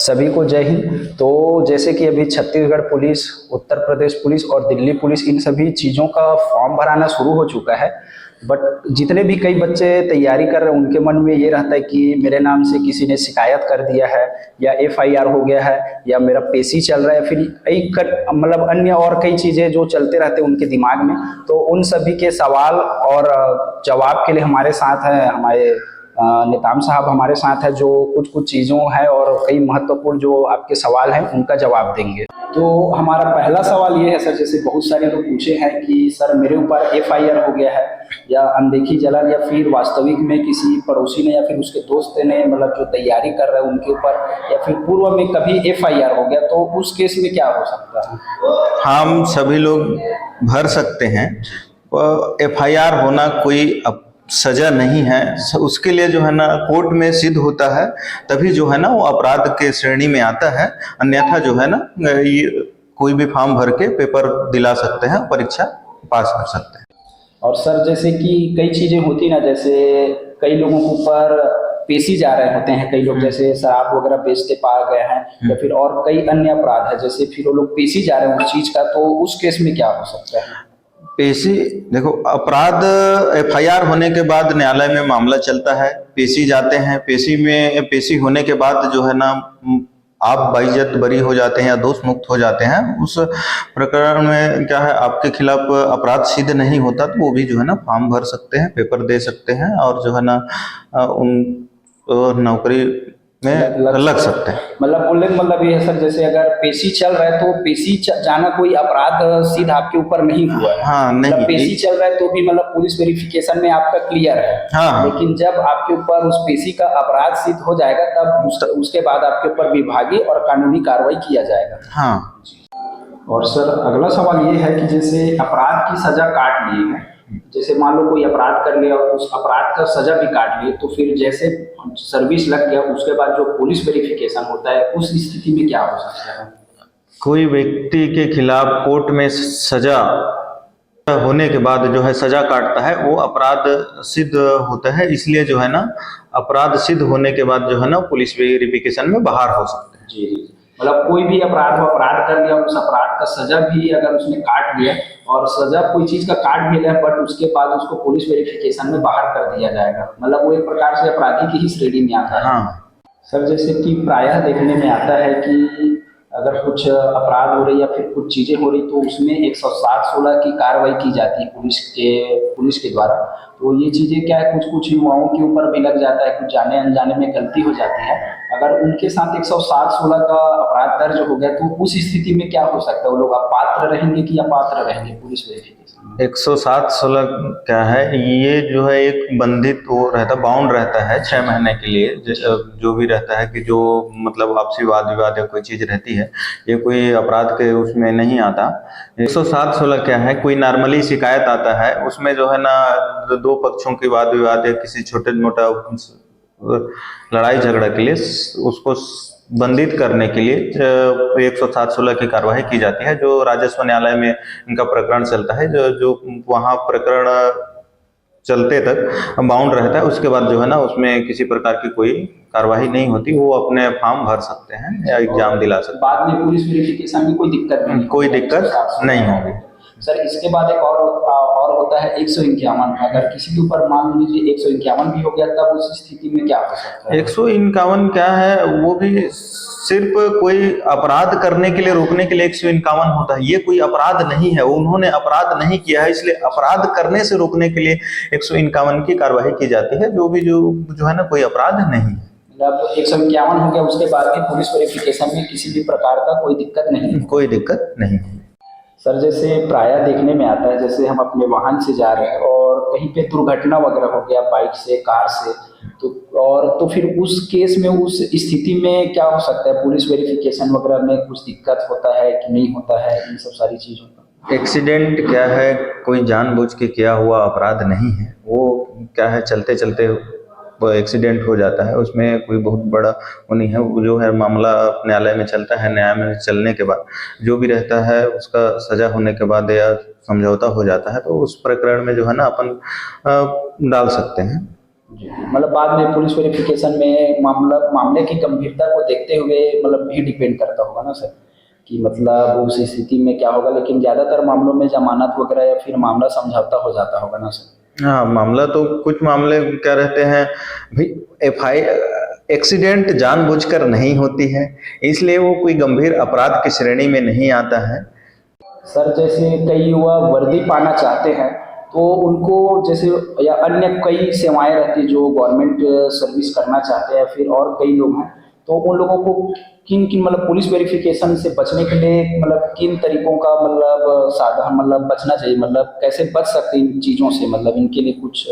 सभी को जय हिंद। तो जैसे कि अभी छत्तीसगढ़ पुलिस, उत्तर प्रदेश पुलिस और दिल्ली पुलिस, इन सभी चीज़ों का फॉर्म भराना शुरू हो चुका है। बट जितने भी कई बच्चे तैयारी कर रहे हैं उनके मन में ये रहता है कि मेरे नाम से किसी ने शिकायत कर दिया है, या एफआईआर हो गया है, या मेरा पेशी चल रहा है, फिर मतलब अन्य और कई चीज़ें जो चलते रहते हैं उनके दिमाग में। तो उन सभी के सवाल और जवाब के लिए हमारे साथ है हमारे निताम साहब हमारे साथ है, जो कुछ चीज़ों है और कई महत्वपूर्ण जो आपके सवाल हैं उनका जवाब देंगे। तो हमारा पहला सवाल ये है सर, जैसे बहुत सारे लोग पूछे हैं कि सर मेरे ऊपर एफआईआर हो गया है, या अनदेखी जलन, या फिर वास्तविक में किसी पड़ोसी ने या फिर उसके दोस्त ने मतलब जो तैयारी कर रहे हैं उनके ऊपर, या फिर पूर्व में कभी एफआईआर हो गया, तो उस केस में क्या हो सकता है? हम सभी लोग भर सकते हैं। एफआईआर होना कोई सजा नहीं है, उसके लिए जो है ना कोर्ट में सिद्ध होता है, तभी जो है ना वो अपराध के श्रेणी में आता है। अन्यथा जो है ना ये कोई भी फॉर्म भर के पेपर दिला सकते हैं, परीक्षा पास कर सकते हैं। और सर जैसे कि कई चीज़ें होती ना, जैसे कई लोगों के ऊपर पेशी जा रहे होते हैं, कई लोग जैसे शराब वगैरह बेचते पा गए हैं, या फिर और कई अन्य अपराध है, जैसे फिर वो लोग पेशी जा रहे हैं उस चीज़ का, तो उस केस में क्या हो सकता है? पेशी देखो, अपराध एफआईआर होने के बाद न्यायालय में मामला चलता है, पेशी जाते हैं। पेशी होने के बाद जो है ना आप बाइज्जत बरी हो जाते हैं या दोष मुक्त हो जाते हैं। उस प्रकरण में क्या है, आपके खिलाफ अपराध सिद्ध नहीं होता तो वो भी जो है ना फॉर्म भर सकते हैं, पेपर दे सकते हैं, और जो है ना उन नौकरी में लग सकते हैं। मतलब बोलने का मतलब ये है सर, जैसे अगर पेशी चल रहा है तो पेशी जाना कोई अपराध सिद्ध आपके ऊपर नहीं हुआ है। हाँ, नहीं, मतलब पेशी चल रहा है तो भी मतलब पुलिस वेरिफिकेशन में आपका क्लियर है। हाँ, लेकिन जब आपके ऊपर उस पेशी का अपराध सिद्ध हो जाएगा तब उसके बाद आपके ऊपर विभागीय और कानूनी कार्रवाई किया जाएगा। हाँ। और सर अगला सवाल ये है कि जैसे अपराध की सजा काट लिए हैं, जैसे मान लो कोई अपराध कर लिया और उस अपराध का सजा भी काट लिए, तो फिर जैसे सर्विस लग गया उसके बाद जो पुलिस वेरिफिकेशन होता है उस स्थिति में क्या हो सकता है? कोई व्यक्ति के खिलाफ कोर्ट में सजा होने के बाद जो है सजा काटता है, वो अपराध सिद्ध होता है। इसलिए जो है ना अपराध सिद्ध होने के बाद जो है ना पुलिस वेरिफिकेशन में बाहर हो सकते हैं। जी, मतलब कोई भी अपराध कर लिया, उस अपराध का सजा भी अगर उसने काट लिया, और सजा कोई चीज का काट भी लिया बट उसके बाद उसको पुलिस वेरिफिकेशन में बाहर कर दिया जाएगा, मतलब वो एक प्रकार से अपराधी की ही श्रेणी में आता है। हाँ सर जैसे कि प्रायः देखने में आता है कि अगर कुछ अपराध हो रही या फिर कुछ चीजें हो रही तो उसमें 107-16 की कार्रवाई की जाती है पुलिस के द्वारा। तो ये चीजें क्या है, कुछ युवाओं के ऊपर भी लग जाता है, कुछ जाने अनजाने में गलती हो जाती है। अगर उनके साथ 107-16 का अपराध दर्ज हो गया तो उस स्थिति में क्या हो सकता है? वो लोग अपात्र रहेंगे कि अपात्र रहेंगे पुलिस वेरिफिकेशन? 107-16 क्या है, ये जो है एक बंधित वो रहता, बाउंड रहता है 6 महीने के लिए। जो भी रहता है कि जो मतलब आपसी वाद विवाद या कोई चीज रहती है, ये कोई अपराध के उसमें नहीं आता। 107-16 क्या है, कोई नॉर्मली शिकायत आता है, उसमें जो है ना दो पक्षों की वाद विवाद या किसी छोटे मोटा लड़ाई झगड़ा के लिए उसको बंधित करने के लिए 107-16 की कार्रवाई की जाती है। जो राजस्व न्यायालय में इनका प्रकरण चलता है, जो वहाँ प्रकरण चलते तक बाउंड रहता है, उसके बाद जो है ना उसमें किसी प्रकार की कोई कार्रवाई नहीं होती, वो अपने फॉर्म भर सकते हैं या एग्जाम दिला सकते हैं। बाद में पुलिस वेरिफिकेशन में कोई दिक्कत नहीं, कोई दिक्कत नहीं होगी। सर इसके बाद एक और होता है 151। अगर किसी के ऊपर मान लीजिए 151 भी हो गया तब उस स्थिति में क्या हो सकता है? 151 क्या है, वो भी सिर्फ कोई अपराध करने के लिए रोकने के लिए 151 होता है। ये कोई अपराध नहीं है, उन्होंने अपराध नहीं किया है, इसलिए अपराध करने से रोकने के लिए 151 की कार्रवाई की जाती है। जो है ना कोई अपराध नहीं है। मतलब 151 हो गया उसके बाद भी पुलिस वेरिफिकेशन में किसी भी प्रकार का कोई दिक्कत नहीं? कोई दिक्कत नहीं है। सर जैसे प्रायः देखने में आता है, जैसे हम अपने वाहन से जा रहे हैं और कहीं पे दुर्घटना वगैरह हो गया बाइक से, कार से, तो फिर उस केस में उस स्थिति में क्या हो सकता है? पुलिस वेरिफिकेशन वगैरह में कुछ दिक्कत होता है कि नहीं होता है, इन सब सारी चीज़ों का? एक्सीडेंट क्या है, कोई जानबूझ के किया हुआ अपराध नहीं है। वो क्या है, चलते चलते वो एक्सीडेंट हो जाता है, उसमें कोई बहुत बड़ा वो नहीं है। वो जो है मामला न्यायालय में चलता है, न्यायालय में चलने के बाद जो भी रहता है उसका सजा होने के बाद या समझौता हो जाता है, तो उस प्रकरण में जो है ना अपन डाल सकते हैं जी, मतलब बाद में पुलिस वेरिफिकेशन में मामले की गंभीरता को देखते हुए मतलब भी डिपेंड करता होगा ना सर, कि मतलब उस स्थिति में क्या होगा, लेकिन ज़्यादातर मामलों में जमानत वगैरह या फिर मामला समझौता हो जाता होगा ना सर। हाँ, मामला तो कुछ मामले क्या रहते हैं भाई, एफआई एक्सीडेंट जानबूझकर नहीं होती है, इसलिए वो कोई गंभीर अपराध की श्रेणी में नहीं आता है। सर जैसे कई युवा वर्दी पाना चाहते हैं, तो उनको जैसे या अन्य कई सेवाएं रहती जो गवर्नमेंट सर्विस करना चाहते हैं, फिर और कई लोग हैं, तो उन लोगों को किन किन मतलब पुलिस वेरिफिकेशन से बचने के लिए मतलब किन तरीकों का मतलब सावधान मतलब बचना चाहिए, मतलब कैसे बच सकते हैं इन चीज़ों से, मतलब इनके लिए कुछ।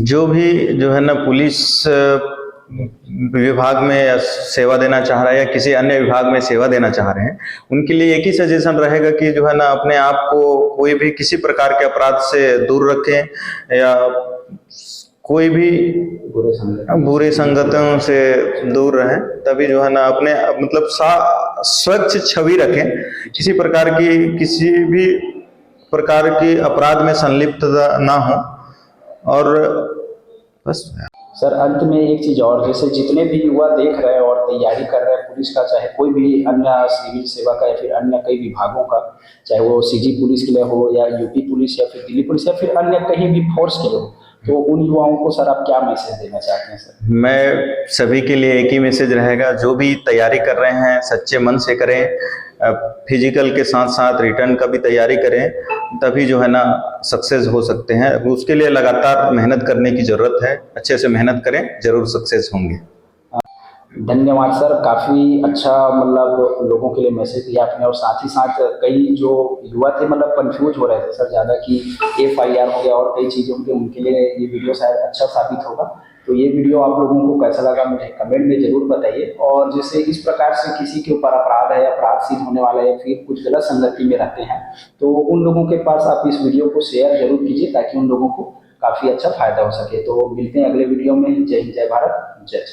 जो भी जो है ना पुलिस विभाग में सेवा देना चाह रहा है या किसी अन्य विभाग में सेवा देना चाह रहे हैं, उनके लिए एक ही सजेशन रहेगा कि जो है ना अपने आप को कोई भी किसी प्रकार के अपराध से दूर रखें, या कोई भी बुरे संगतों से दूर रहें, तभी जो है ना अपने मतलब स्वच्छ छवि रखें, किसी प्रकार की अपराध में संलिप्तता ना हो। और बस सर अंत में एक चीज़ और, जैसे जितने भी युवा देख रहे हैं और तैयारी कर रहे हैं पुलिस का, चाहे कोई भी अन्य सिविल सेवा का या फिर अन्य कई विभागों का, चाहे वो सीजी पुलिस के लिए हो या यूपी पुलिस या फिर दिल्ली पुलिस या फिर अन्य कहीं भी फोर्स के लिए हो, तो उन युवाओं को सर आप क्या मैसेज देना चाहते हैं सर? मैं सभी के लिए एक ही मैसेज रहेगा, जो भी तैयारी कर रहे हैं सच्चे मन से करें, फिजिकल के साथ साथ रिटर्न का भी तैयारी करें, तभी जो है ना सक्सेस हो सकते हैं। उसके लिए लगातार मेहनत करने की ज़रूरत है, अच्छे से मेहनत करें, ज़रूर सक्सेस होंगे। धन्यवाद सर, काफ़ी अच्छा मतलब लोगों के लिए मैसेज दिया आपने, और साथ ही साथ कई जो युवा थे मतलब कंफ्यूज हो रहे थे सर ज़्यादा कि एफआईआर हो गया और कई चीज़ों के, उनके लिए ये वीडियो शायद अच्छा साबित होगा। तो ये वीडियो आप लोगों को कैसा लगा मुझे कमेंट में ज़रूर बताइए, और जैसे इस प्रकार से किसी के ऊपर अपराध है या अपराध सिद्ध होने वाला है या फिर कुछ गलत संगति में रहते हैं, तो उन लोगों के पास आप इस वीडियो को शेयर जरूर कीजिए, ताकि उन लोगों को काफ़ी अच्छा फायदा हो सके। तो मिलते हैं अगले वीडियो में। जय हिंद, जय भारत, जय।